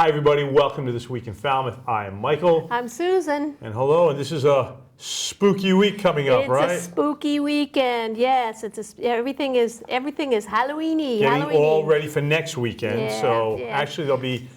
Hi, everybody. Welcome to This Week in Falmouth. I am Michael. I'm Susan. And hello. And this is a spooky week coming up, right? It's a spooky weekend. Yes, everything is Halloween-y. Getting all ready for next weekend. Yeah. Actually, there'll be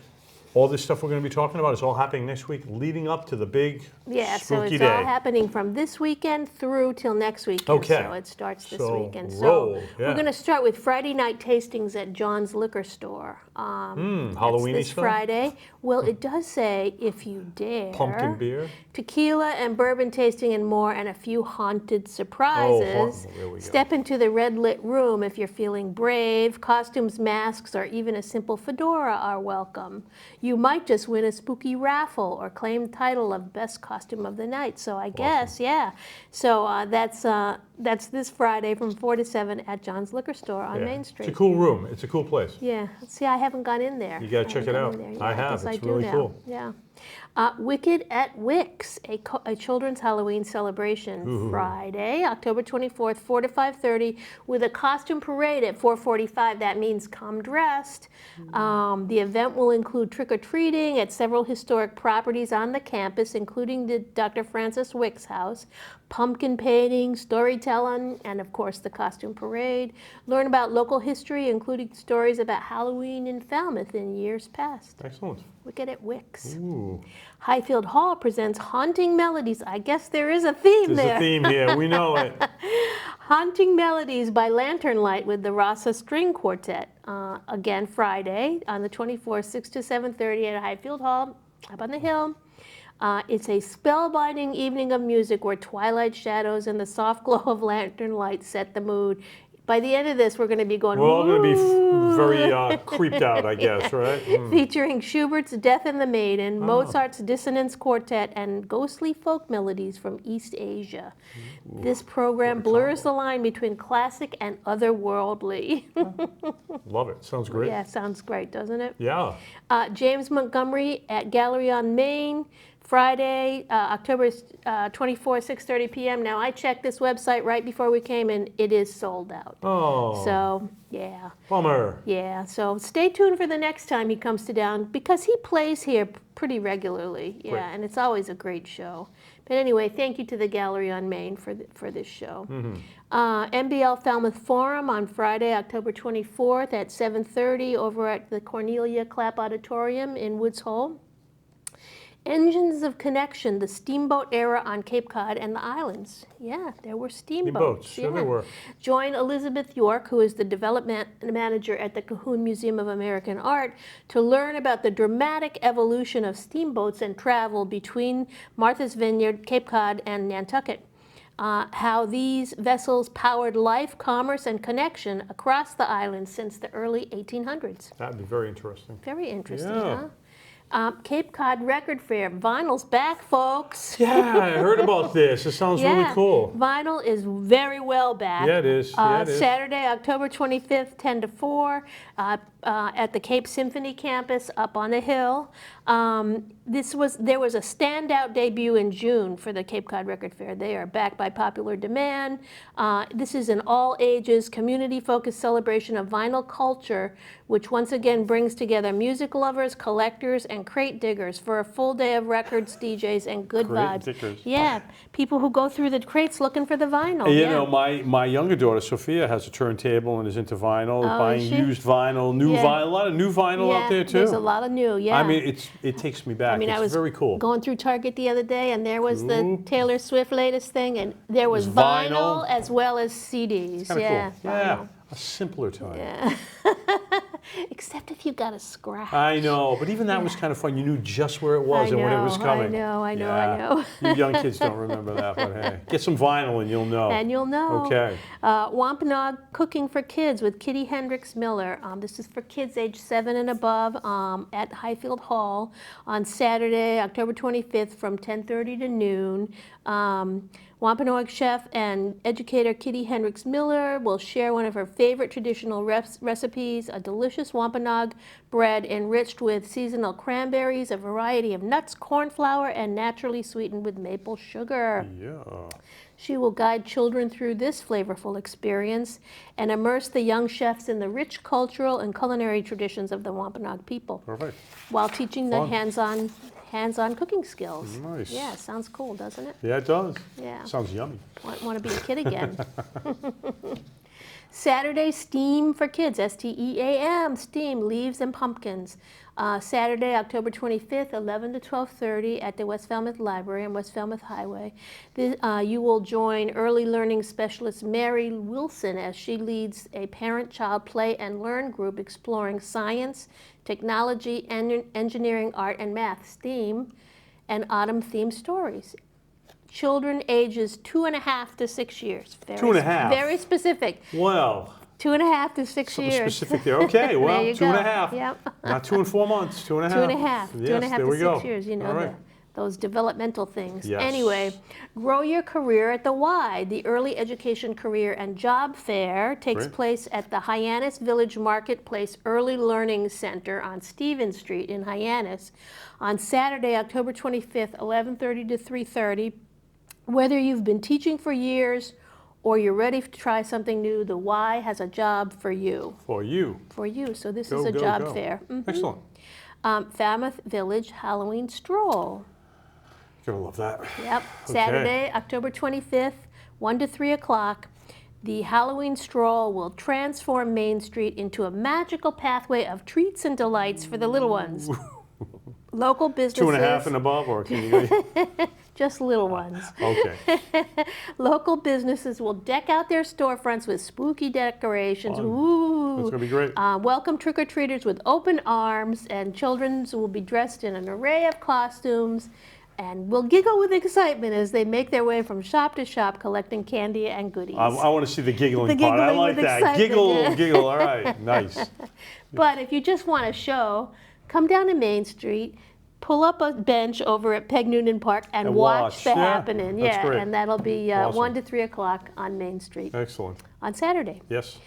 all this stuff we're going to be talking about is all happening next week, leading up to the big spooky it's day. all happening from this weekend through till next weekend. Okay. So it starts this weekend. Roll. We're going to start with Friday night tastings at John's Liquor Store. Halloween-y this stuff? Friday. Well, it does say, if you dare, Pumpkin beer, tequila and bourbon tasting and more, and a few haunted surprises. There we go. Step into the red lit room if you're feeling brave. Costumes, masks, or even a simple fedora are welcome. You might just win a spooky raffle or claim the title of best costume of the night. So I guess, yeah. So that's this Friday from 4 to 7 at John's Liquor Store on Main Street. It's a cool room. It's a cool place. Yeah. See, I haven't gone in there. You got to check it out. Yeah, I have. It's do really now. cool. Yeah. Wicked at Wick's, a children's Halloween celebration, Friday, October 24th, 4 to 5:30, with a costume parade at 4:45. That means come dressed. The event will include trick-or-treating at several historic properties on the campus, including the Dr. Francis Wick's house, pumpkin painting, storytelling, and of course the costume parade. Learn about local history, including stories about Halloween in Falmouth in years past. Excellent. Wicked at Wick's. Ooh. Highfield Hall presents Haunting Melodies. I guess there is a theme there. There's a theme here. We know it. Haunting Melodies by Lantern Light with the Rasa String Quartet. Again, Friday on the 24th, 6 to 7:30 at Highfield Hall, up on the hill. It's a spellbinding evening of music where twilight shadows and the soft glow of lantern light set the mood. By the end of this, we're going to be going, we're all going to be very creeped out, I guess, right? Featuring Schubert's Death and the Maiden, Mozart's Dissonance Quartet, and ghostly folk melodies from East Asia. This program blurs the line between classic and otherworldly. Love it. Sounds great. Yeah, sounds great, doesn't it? Yeah. James Montgomery at Gallery on Main, Friday, October 24th, 6:30 p.m. Now, I checked this website right before we came, and it is sold out. Oh. So, yeah. Bummer. Yeah, so stay tuned for the next time he comes to down, because he plays here pretty regularly. Yeah, Great. And it's always a great show. But anyway, thank you to the Gallery on Main for this show. MBL Falmouth Forum on Friday, October 24th at 7:30 over at the Cornelia Clapp Auditorium in Woods Hole. Engines of Connection, the steamboat era on Cape Cod and the islands. Yeah, there were steamboats. Sure there were. Join Elizabeth York, who is the development manager at the Cahoon Museum of American Art, to learn about the dramatic evolution of steamboats and travel between Martha's Vineyard, Cape Cod, and Nantucket. How these vessels powered life, commerce, and connection across the island since the early 1800s. That'd be very interesting. Very interesting, Yeah. huh? Cape Cod Record Fair. Vinyl's back, folks. Yeah, I heard about this. It sounds really cool. Vinyl is very well back. Yeah, it is. Yeah, it is. Saturday, October 25th, 10 to 4, at the Cape Symphony campus up on the hill. There was a standout debut in June for the Cape Cod Record Fair. They are back by popular demand. This is an all-ages, community-focused celebration of vinyl culture, which once again brings together music lovers, collectors, and crate diggers for a full day of records, DJs, and good vibes. Diggers. Yeah, people who go through the crates looking for the vinyl. You know, my younger daughter, Sophia, has a turntable and is into vinyl, buying is she? used vinyl, new vinyl, a lot of new vinyl out there, too. There's a lot of new, I mean, it takes me back. I mean, it's I was very cool. going through Target the other day, and there was the Taylor Swift latest thing, and there was vinyl as well as CDs. Kinda Yeah, cool. Yeah, a simpler time. yeah. Except if you got a scratch. I know, but even that was kind of fun. You knew just where it was and when it was coming. I know. You young kids don't remember that, but hey, get some vinyl and you'll know. And you'll know. Okay. Wampanoag Cooking for Kids with Kitty Hendricks Miller. This is for kids age 7 and above at Highfield Hall on Saturday, October 25th from 10:30 to noon. Wampanoag chef and educator Kitty Hendricks Miller will share one of her favorite traditional recipes, a delicious Wampanoag bread enriched with seasonal cranberries, a variety of nuts, corn flour, and naturally sweetened with maple sugar. Yeah. She will guide children through this flavorful experience and immerse the young chefs in the rich cultural and culinary traditions of the Wampanoag people, Perfect. while teaching them Fun. hands-on cooking skills. Nice. Yeah, sounds cool, doesn't it? Yeah, it does. Yeah. Sounds yummy. Want to be a kid again. Saturday Steam for Kids, STEAM, Steam, Leaves and Pumpkins. Saturday, October 25th, 11 to 12:30 at the West Falmouth Library on West Falmouth Highway. You will join early learning specialist Mary Wilson as she leads a parent-child play and learn group exploring science, technology, engineering, art, and math, STEAM, and autumn-themed stories. Children ages 2.5 to 6 years. Very 2.5. Very specific. Well, 2.5 to 6 something years. specific there. Okay, well, There you 2.5. go. Yep. Not 2 and 4 months, 2.5. 2.5. Yes, 2.5 there to we 6 go. years. You know, All right. those developmental things. Yes. Anyway, grow your career at the Y. The Early Education Career and Job Fair takes Great. place at the Hyannis Village Marketplace Early Learning Center on Stevens Street in Hyannis on Saturday, October 25th, 11:30 to 3:30. Whether you've been teaching for years or you're ready to try something new, the Y has a job for you. For you. For you. So this Go, is a go, job go. fair. Mhm. Excellent. Falmouth Village Halloween Stroll. Gonna love that. Yep. Saturday, October 25th, 1 to 3 o'clock. The Halloween Stroll will transform Main Street into a magical pathway of treats and delights for the little ones. Local businesses. 2.5 and above, or can you go? Just little ones. Okay. Local businesses will deck out their storefronts with spooky decorations. Fun. Ooh. That's gonna be great. Welcome trick-or-treaters with open arms, and children will be dressed in an array of costumes and will giggle with excitement as they make their way from shop to shop collecting candy and goodies. I want to see the giggling The part. I giggling like with that. excitement, Giggle, yeah. giggle. All right. Nice. But if you just want a show, come down to Main Street, pull up a bench over at Peg Noonan Park and watch the Yeah, happening. that's Yeah, great. and that'll be Awesome. 1 to 3 o'clock on Main Street Excellent. on Saturday. Yes.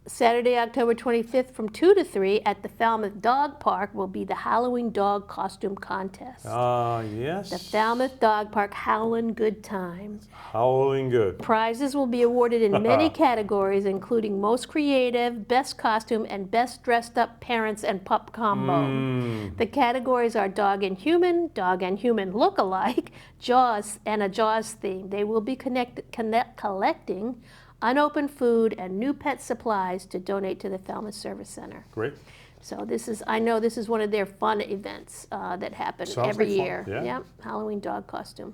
Saturday, October 25th from 2 to 3 at the Falmouth Dog Park will be the Halloween Dog Costume Contest. Yes. The Falmouth Dog Park Howlin' Good Time. Howling good. Prizes will be awarded in many categories, including Most Creative, Best Costume, and Best Dressed Up Parents and Pup Combo. The categories are Dog and Human Look-alike, Jaws, and a Jaws theme. They will be collecting unopened food and new pet supplies to donate to the Falmouth Service Center. Great. So I know this is one of their fun events that happen Sounds every like fun, year. yeah. Yep, Halloween dog costume.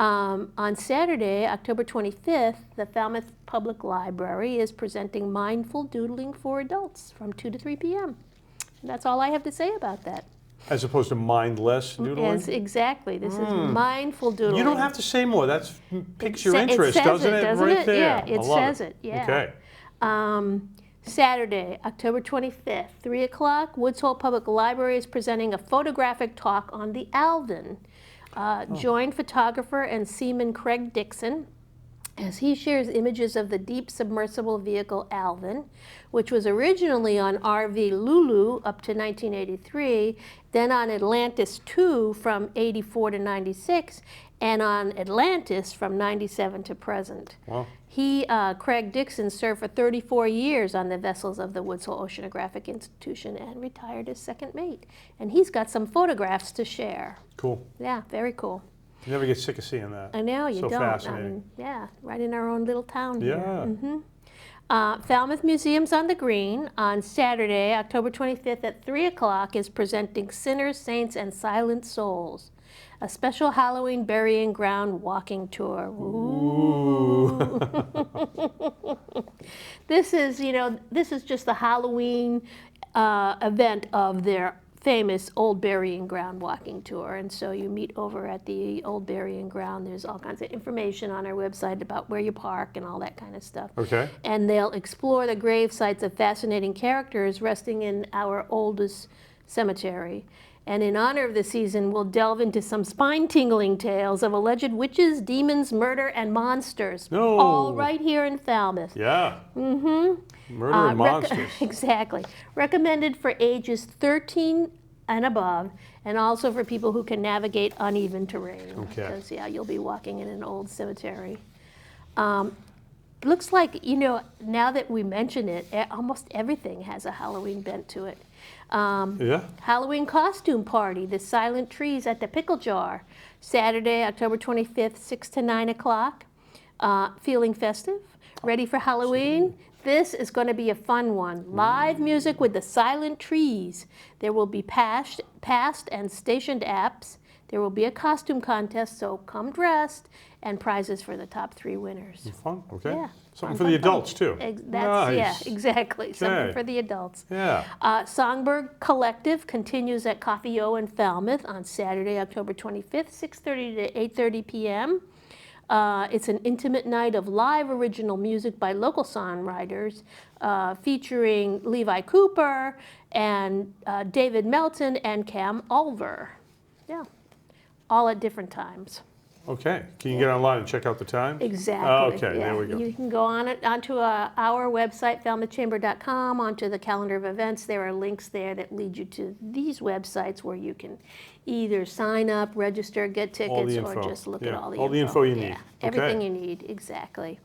On Saturday, October 25th, the Falmouth Public Library is presenting Mindful Doodling for Adults from 2 to 3 p.m. And that's all I have to say about that. As opposed to mindless doodling? Yes, exactly. This is mindful doodling. You don't have to say more. That piques your It interest, says doesn't it? doesn't Right it? there. Yeah, I it love says it. Yeah. Okay. Saturday, October 25th, 3 o'clock, Woods Hole Public Library is presenting a photographic talk on the Alvin. Join photographer and seaman Craig Dixon as he shares images of the deep submersible vehicle Alvin, which was originally on RV Lulu up to 1983, then on Atlantis II from 84 to 96, and on Atlantis from 97 to present. Wow. Craig Dixon, served for 34 years on the vessels of the Woods Hole Oceanographic Institution and retired as second mate. And he's got some photographs to share. Cool. Yeah, very cool. You never get sick of seeing that. I know, you So don't. fascinating. Yeah, right in our own little town Yeah. here. Falmouth Museums on the Green on Saturday, October 25th at 3 o'clock is presenting Sinners, Saints, and Silent Souls, a special Halloween burying ground walking tour. Ooh. This is just the Halloween event of their famous Old Burying Ground walking tour. And so you meet over at the Old Burying Ground. There's all kinds of information on our website about where you park and all that kind of stuff. Okay. And they'll explore the grave sites of fascinating characters resting in our oldest cemetery. And in honor of the season, we'll delve into some spine-tingling tales of alleged witches, demons, murder, and monsters. No. All right here in Falmouth. Yeah. Mm-hmm. Murder and monsters. Exactly. Recommended for ages 13 and above, and also for people who can navigate uneven terrain. Okay. Because, yeah, you'll be walking in an old cemetery. Looks like, now that we mention it, almost everything has a Halloween bent to it. Yeah. Halloween costume party, the Silent Trees at the Pickle Jar, Saturday, October 25th, 6 to 9 o'clock. Feeling festive? Ready for Halloween? This is going to be a fun one. Live music with the Silent Trees. There will be past and stationed apps. There will be a costume contest, so come dressed, and prizes for the top 3 winners. Fun, okay. Yeah. Something for the adults, too. Yeah, Nice. exactly. Something Okay. for the adults. Yeah. Songbird Collective continues at Coffee O in Falmouth on Saturday, October 25th, 6:30 to 8:30 p.m. It's an intimate night of live original music by local songwriters, featuring Levi Cooper and David Melton and Cam Ulver. Yeah, all at different times. Okay. Can you get online and check out the time? Exactly. Okay, yeah. there we go. You can go onto our website, falmouthchamber.com, onto the calendar of events. There are links there that lead you to these websites where you can either sign up, register, get tickets, or info. just look Yeah, at all the all the info you need. Yeah, everything Okay. you need, exactly.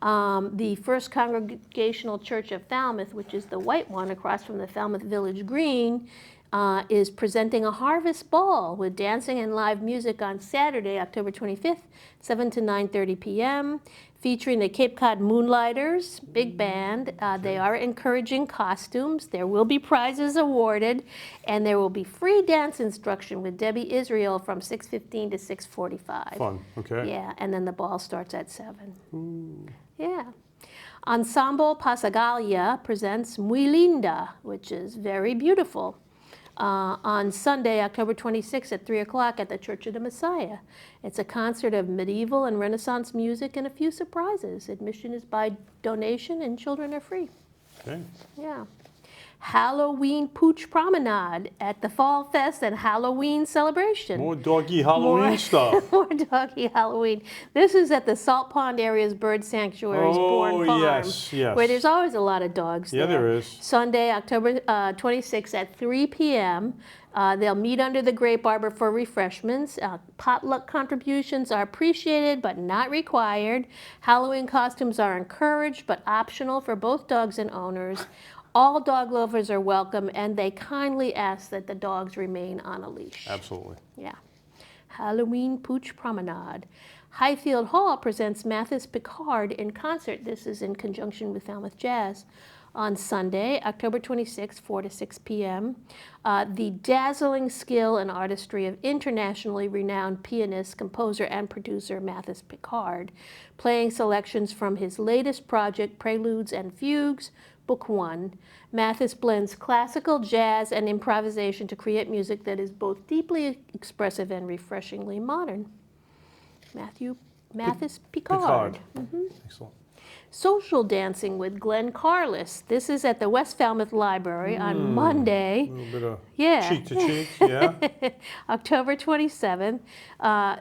The First Congregational Church of Falmouth, which is the white one across from the Falmouth Village Green, is presenting a harvest ball with dancing and live music on Saturday, October 25th, 7 to 9:30 p.m., featuring the Cape Cod Moonlighters, big band. They are encouraging costumes. There will be prizes awarded, and there will be free dance instruction with Debbie Israel from 6:15 to 6:45. Fun, okay. Yeah, and then the ball starts at 7. Yeah. Ensemble Pasagalia presents Muy Linda, which is very beautiful, on Sunday, October 26th at 3 o'clock at the Church of the Messiah. It's a concert of medieval and Renaissance music and a few surprises. Admission is by donation and children are free. Okay. Yeah. Halloween Pooch Promenade at the Fall Fest and Halloween Celebration. More doggy Halloween stuff. More doggy Halloween. This is at the Salt Pond Area's Bird Sanctuary's Bourne Farm, yes. where there's always a lot of dogs Yeah, there is. Sunday, October 26th at 3 p.m. They'll meet under the grape arbor for refreshments. Potluck contributions are appreciated but not required. Halloween costumes are encouraged but optional for both dogs and owners. All dog lovers are welcome, and they kindly ask that the dogs remain on a leash. Absolutely. Yeah. Halloween Pooch Promenade. Highfield Hall presents Mathis Picard in concert. This is in conjunction with Falmouth Jazz. On Sunday, October 26th, 4 to 6 p.m. The dazzling skill and artistry of internationally renowned pianist, composer, and producer Mathis Picard, playing selections from his latest project, Preludes and Fugues, Book 1. Mathis blends classical, jazz, and improvisation to create music that is both deeply expressive and refreshingly modern. Mathis Picard. Excellent. Social dancing with Glenn Carlis. This is at the West Falmouth Library on Monday. A little bit of Yeah. cheek to cheek, yeah. October 27th.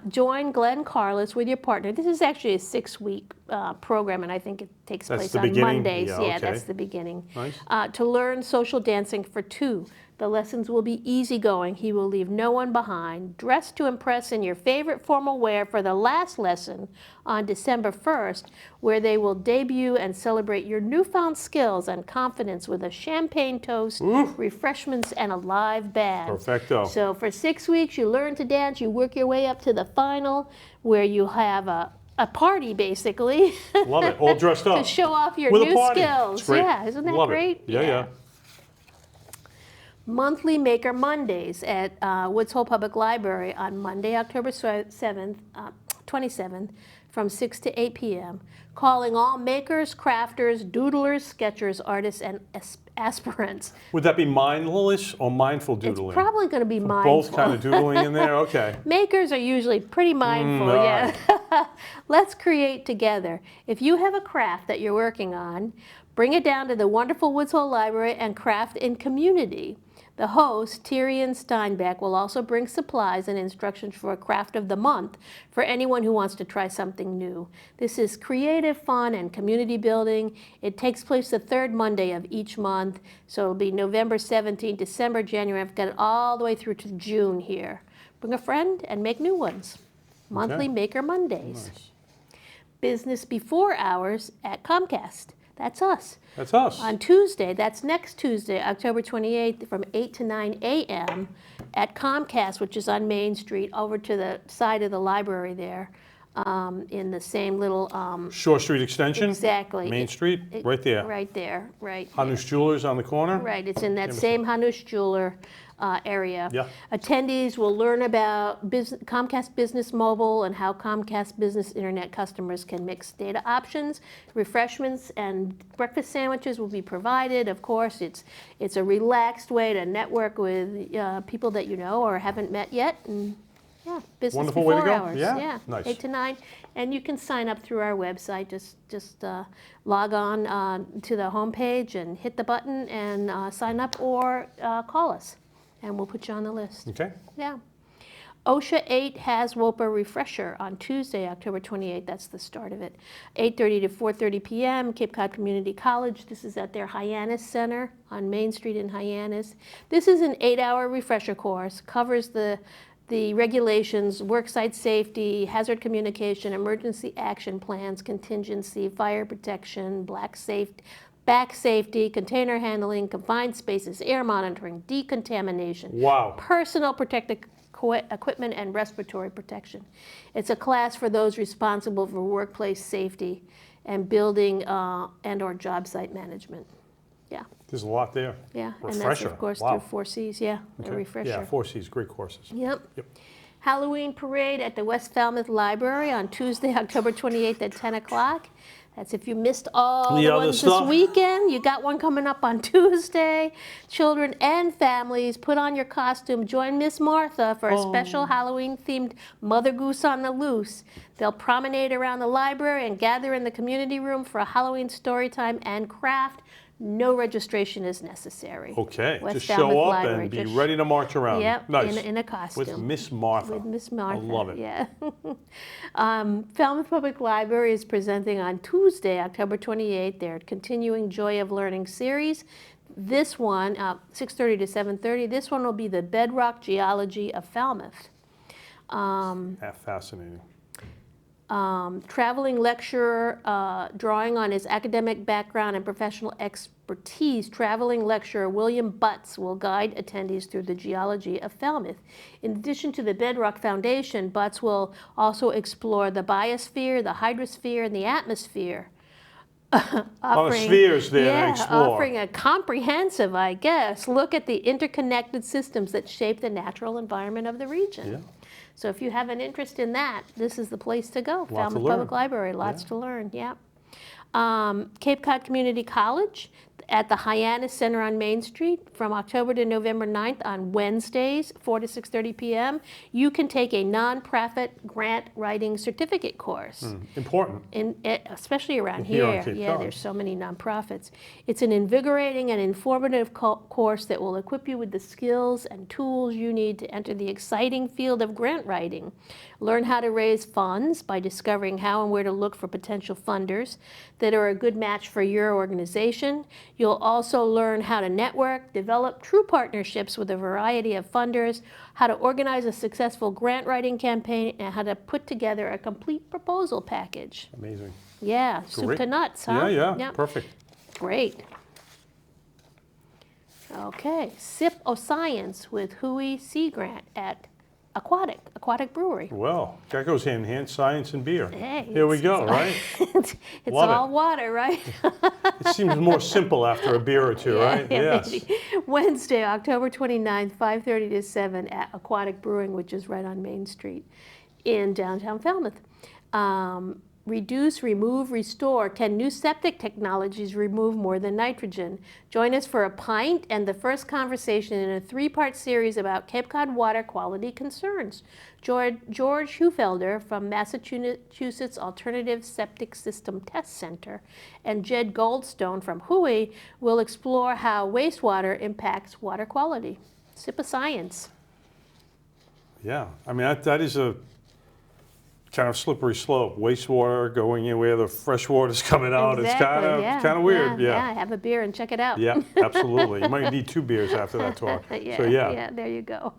Join Glenn Carlis with your partner. This is actually a 6-week program, and I think it takes That's place the on beginning? Mondays. Yeah, Yeah, okay. that's the beginning. Nice. To learn social dancing for 2. The lessons will be easygoing. He will leave no one behind. Dress to impress in your favorite formal wear for the last lesson on December 1st, where they will debut and celebrate your newfound skills and confidence with a champagne toast, refreshments, and a live band. Perfecto. So for 6 weeks, you learn to dance. You work your way up to the final, where you have a party, basically. Love it. All dressed up. To show off your With a new party. skills. It's great. Yeah, isn't that Love it. great? Yeah. Monthly Maker Mondays at Woods Hole Public Library on Monday, October 7th, 27th, from 6 to 8 p.m., calling all makers, crafters, doodlers, sketchers, artists, and aspirants. Would that be mindless or mindful doodling? It's probably going to be mindful. Both kind of doodling in there? Okay. Makers are usually pretty mindful, all yeah. Let's create together. If you have a craft that you're working on, bring it down to the wonderful Woods Hole Library and craft in community. The host, Tyrion Steinbeck, will also bring supplies and instructions for a craft of the month for anyone who wants to try something new. This is creative fun and community building. It takes place the third Monday of each month, so it'll be November 17th, December, January. I've got it all the way through to June here. Bring a friend and make new ones. Monthly Maker Mondays. Nice. Business before hours at Comcast. That's us. That's us. On Tuesday, that's next Tuesday, October 28th, from 8 to 9 a.m. at Comcast, which is on Main Street, over to the side of the library there, in the same little, Shore Street Extension. exactly. Main Street, right there. Right there, right. Hanush Jewelers on the corner. Right, it's in that same Hanush jeweler area. Yeah. Attendees will learn about Comcast Business Mobile and how Comcast Business Internet customers can mix data options. Refreshments and breakfast sandwiches will be provided. Of course, it's a relaxed way to network with people that you know or haven't met yet. And yeah, business Wonderful before way to go. hours. Yeah, nice. 8 to 9. And you can sign up through our website. Just log on to the homepage and hit the button and sign up, or call us, and we'll put you on the list. Okay. Yeah. OSHA 8 has WOPA refresher on Tuesday, October 28th. That's the start of it. 8:30 to 4:30 p.m. Cape Cod Community College. This is at their Hyannis Center on Main Street in Hyannis. This is an 8-hour refresher course. Covers the regulations, worksite safety, hazard communication, emergency action plans, contingency, fire protection, back safety, container handling, confined spaces, air monitoring, decontamination, Wow. personal protective equipment, and respiratory protection. It's a class for those responsible for workplace safety and building and/or job site management. Yeah, There's a lot there. yeah, and that's Refresher. of course Wow. through 4Cs. Yeah, a Okay. refresher. Yeah, 4Cs, great courses. Yep. Yep. Halloween parade at the West Falmouth Library on Tuesday, October 28th at 10 o'clock. That's if you missed all The the other ones stuff. this weekend. You got one coming up on Tuesday. Children and families, put on your costume. Join Miss Martha for a special Halloween-themed Mother Goose on the Loose. They'll promenade around the library and gather in the community room for a Halloween story time and craft. No registration is necessary. Okay, West just Falmouth show up Library, and be just- ready to march around. Yep, Nice. in a costume. With Miss Martha. With Miss Martha. I love it. Yeah. Falmouth Public Library is presenting on Tuesday, October 28th, their Continuing Joy of Learning series. This one, 6:30 to 7:30, this one will be the Bedrock Geology of Falmouth. Fascinating. Traveling lecturer, drawing on his academic background and professional expertise, traveling lecturer William Butts will guide attendees through the geology of Falmouth. In addition to the Bedrock Foundation, Butts will also explore the biosphere, the hydrosphere, and the atmosphere. Spheres there to explore. Offering a comprehensive, I guess, look at the interconnected systems that shape the natural environment of the region. Yeah. So if you have an interest in that, this is the place to go. to Falmouth learn. Public Library, lots Yeah. to learn, yeah. Cape Cod Community College at the Hyannis Center on Main Street from October to November 9th on Wednesdays, 4 to 6:30 p.m. You can take a nonprofit grant writing certificate course. Important. Especially around Here on here. Cape Yeah, Cod. there's so many nonprofits. It's an invigorating and informative course that will equip you with the skills and tools you need to enter the exciting field of grant writing. Learn how to raise funds by discovering how and where to look for potential funders that are a good match for your organization. You'll also learn how to network, develop true partnerships with a variety of funders, how to organize a successful grant writing campaign, and how to put together a complete proposal package. Amazing. Yeah, soup Great. to nuts, huh? Yeah, Yep. perfect. Great. Okay, Sip o' Science with Hui Sea Grant at Aquatic Brewery. Well, that goes hand in hand, science and beer. Hey, Here we go, right? it's Love it. all water, right? It seems more simple after a beer or two, right? Yeah, Yes. maybe. Wednesday, October 29th, 5:30 to 7 at Aquatic Brewing, which is right on Main Street in downtown Falmouth. reduce, remove, restore. Can new septic technologies remove more than nitrogen? Join us for a pint and the first conversation in a 3-part series about Cape Cod water quality concerns. George Hufelder from Massachusetts Alternative Septic System Test Center and Jed Goldstone from Hui will explore how wastewater impacts water quality. Sip of science. Yeah, I mean, that is a kind of slippery slope. Wastewater going in where the fresh water's coming out. Exactly, It's kind of weird. Yeah, have a beer and check it out. Yeah, absolutely. You might need 2 beers after that talk. Yeah, there you go.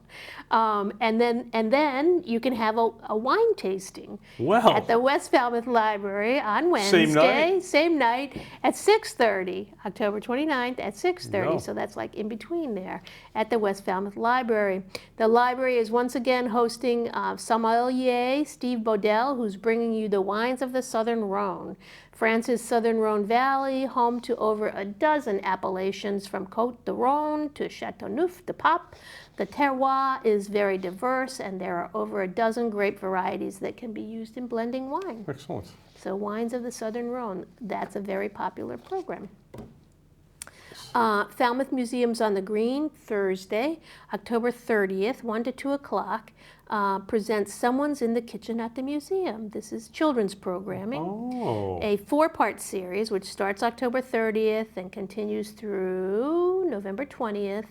And then you can have a wine tasting at the West Falmouth Library on Wednesday, same night at 6:30, October 29th at 6:30. So that's like in between there at the West Falmouth Library. The library is once again hosting sommelier Steve Bodell, who's bringing you the wines of the Southern Rhone. France's Southern Rhone Valley, home to over a dozen appellations from Côte de Rhone to Châteauneuf de Pape. The terroir is very diverse, and there are over a dozen grape varieties that can be used in blending wine. Excellent. So wines of the Southern Rhone, that's a very popular program. Falmouth Museums on the Green, Thursday, October 30th, 1 to 2 o'clock, presents Someone's in the Kitchen at the Museum. This is children's programming. A 4-part series which starts October 30th and continues through November 20th.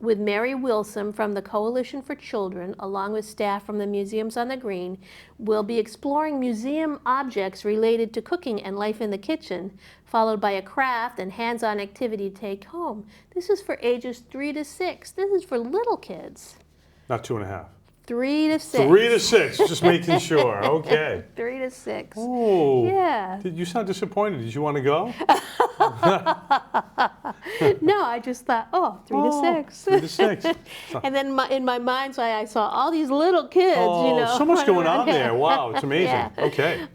With Mary Wilson from the Coalition for Children, along with staff from the Museums on the Green, will be exploring museum objects related to cooking and life in the kitchen, followed by a craft and hands-on activity to take home. This is for ages 3 to 6. This is for little kids. Not 2.5. 3 to 6. 3 to 6, just making sure. Okay. 3 to 6. Oh. Yeah. You sound disappointed. Did you want to go? No, I just thought, 3 to 6. 3 to 6. And then in my mind's eye, I saw all these little kids, so much going on there. Wow, it's amazing. Yeah. Okay.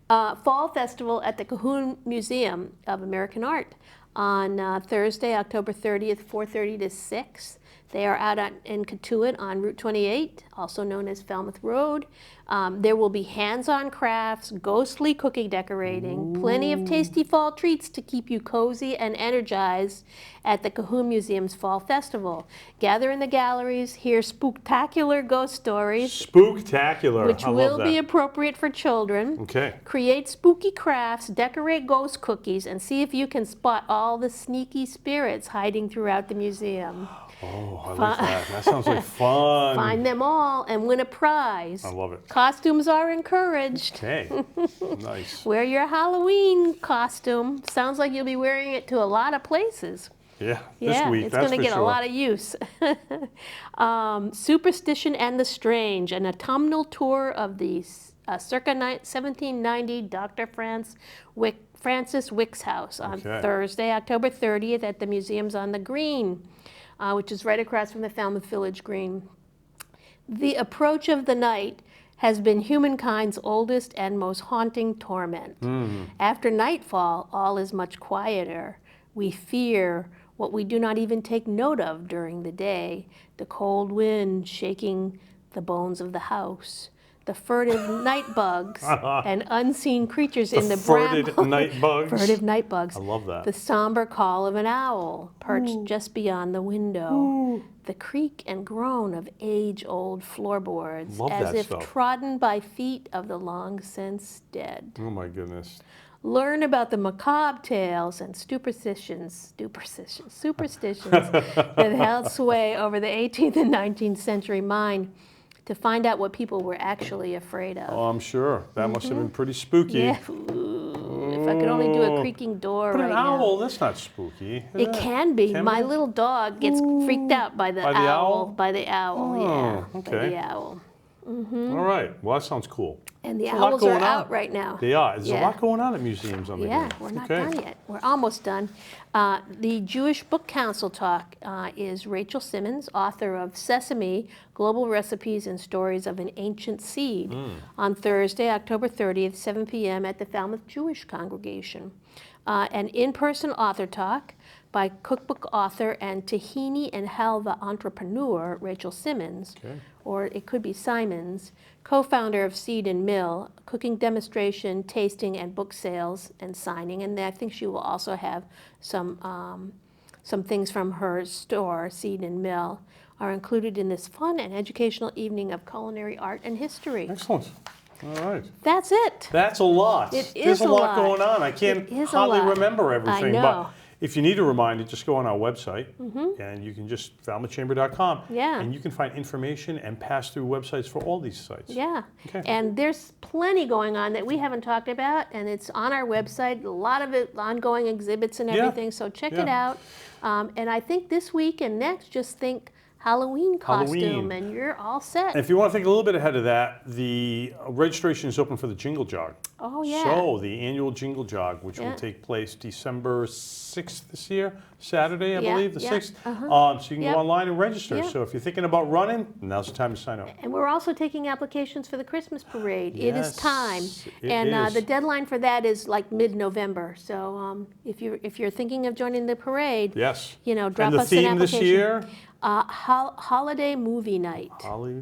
Fall Festival at the Cahoon Museum of American Art on Thursday, October 30th, 4:30 to 6. They are out in Cotuit on Route 28, also known as Falmouth Road. There will be hands-on crafts, ghostly cookie decorating, plenty of tasty fall treats to keep you cozy and energized at the Cahoon Museum's Fall Festival. Gather in the galleries, hear spooktacular ghost stories. Spooktacular. Which I will love that. be appropriate for children. Okay. Create spooky crafts, decorate ghost cookies, and see if you can spot all the sneaky spirits hiding throughout the museum. Oh, I like that. That sounds like fun. Find them all and win a prize. I love it. Costumes are encouraged. Okay. Nice. Wear your Halloween costume. Sounds like you'll be wearing it to a lot of places. Yeah, this week, it's that's going to for get sure. a lot of use. Superstition and the Strange, an autumnal tour of the circa 1790 Dr. Francis Wick's house on Thursday, October 30th at the Museums on the Green, which is right across from the Falmouth Village Green. The approach of the night has been humankind's oldest and most haunting torment. After nightfall, all is much quieter. We fear what we do not even take note of during the day, the cold wind shaking the bones of the house, the furtive night bugs and unseen creatures in the furtive bramble. night bugs. Furtive night bugs. I love that. The somber call of an owl perched just beyond the window. The creak and groan of age-old floorboards Love as that if stuff. trodden by feet of the long since dead. Oh my goodness. Learn about the macabre tales and superstitions that held sway over the 18th and 19th century mind to find out what people were actually afraid of. Oh, I'm sure. That must have been pretty spooky. Yeah. Ooh, if I could only do a creaking door But right an now. owl, that's not spooky. It can be. Can My be? little dog gets freaked out by the By the owl? By the owl, yeah. By okay. the owl. All right. Well, that sounds cool. And the There's a lot owls are going on. out right now. They are. There's a Yeah. lot going on at museums on the Yeah, Green. we're not Okay. done yet. We're almost done. The Jewish Book Council talk is Rachel Simmons, author of Sesame, Global Recipes and Stories of an Ancient Seed, on Thursday, October 30th, 7 p.m. at the Falmouth Jewish Congregation. An in-person author talk by cookbook author and tahini and halva entrepreneur Rachel Simmons, Okay. or it could be Simons, co-founder of Seed and Mill, cooking demonstration, tasting, and book sales and signing. And I think she will also have some things from her store, Seed and Mill, are included in this fun and educational evening of culinary art and history. Excellent. All right. That's it. That's a lot. It There's is a a lot lot. going on. I can't It is a hardly lot. remember everything. I know. But if you need a reminder, just go on our website, and you can just falmouthchamber.com. Yeah. And you can find information and pass-through websites for all these sites. Yeah, Okay. and there's plenty going on that we haven't talked about, and it's on our website, a lot of it, ongoing exhibits and Yeah, everything, so check it yeah. out. And I think this week and next, just think Halloween costume, Halloween. and you're all set. And if you want to think a little bit ahead of that, the registration is open for the Jingle Jog. Oh, yeah. So the annual Jingle Jog, which Yeah. will take place December 6th this year, Saturday, I Yeah, believe, the yeah, 6th. uh-huh. So you can Yep. go online and register. Yep. So if you're thinking about running, now's the time to sign up. And we're also taking applications for the Christmas parade. It is time. Yes, it And is. the deadline for that is like mid-November. So if you're thinking of joining the parade, Yes. drop And the us an theme this application. year, Holiday movie night.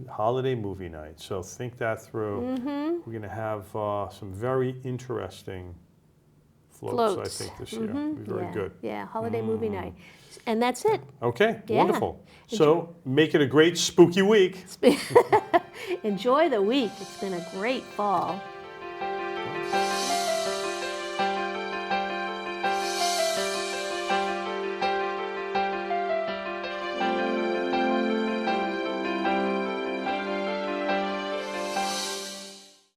holiday movie night. So think that through. Mm-hmm. We're going to have some very interesting floats, Floats. I think, this year. It'll be very Yeah, good. yeah, holiday movie night. And that's it. Okay, Yeah. wonderful. So make it a great spooky week. Enjoy the week. It's been a great fall.